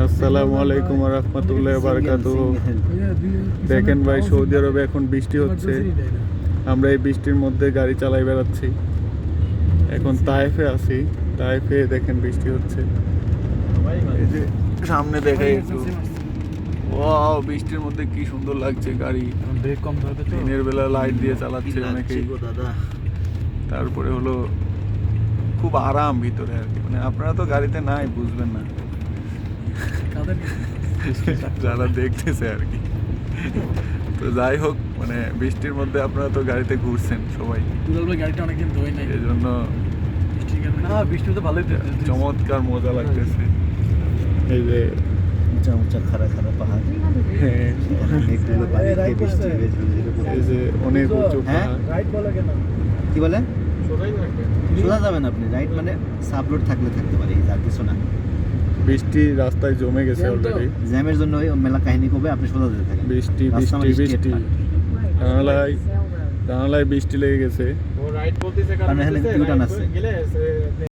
আসসালামু আলাইকুম ওয়া রাহমাতুল্লাহি ওয়া বারাকাতুহু। দেখেন ভাই, সৌদি আরবে এখন বৃষ্টি হচ্ছে। আমরা এই বৃষ্টির মধ্যে গাড়ি চালাই বেড়াচ্ছি। এখন তাইফে আছি। তাইফে দেখেন বৃষ্টি হচ্ছে। এই যে সামনে দেখাই একটু, ওয়াও, বৃষ্টির মধ্যে কি সুন্দর লাগছে গাড়ি। দিনের বেলা লাইট দিয়ে চালাচ্ছে অনেকেই। তারপরে হলো খুব আরাম ভিতরে আর কি, মানে আপনারা তো গাড়িতে নাই, বুঝবেন না, যারা দেখতেছে আর কি। তো যাই হোক, মানে বৃষ্টির মধ্যে আপনারা তো গাড়িতে ঘুরছেন সবাই, এই জন্য চমৎকার মজা লাগতেছে। এই যে এই যে অনেক উঁচু পাহাড়। কি বলেন? সোজা যাবেন আপনি, রাইট মানে সাবরোড থাকলে থাকতে পারে, আর কিছু না। বৃষ্টি রাস্তায় জমে গেছে অলরেডি। জ্যামের জন্য ওই মেলা কাহিনী করবে, আপনি সোজা যেতে থাকেন। বৃষ্টি বৃষ্টি বৃষ্টি, জানালায় বৃষ্টি লেগে গেছে। কারণ এখানে ইউটার্ন আছে।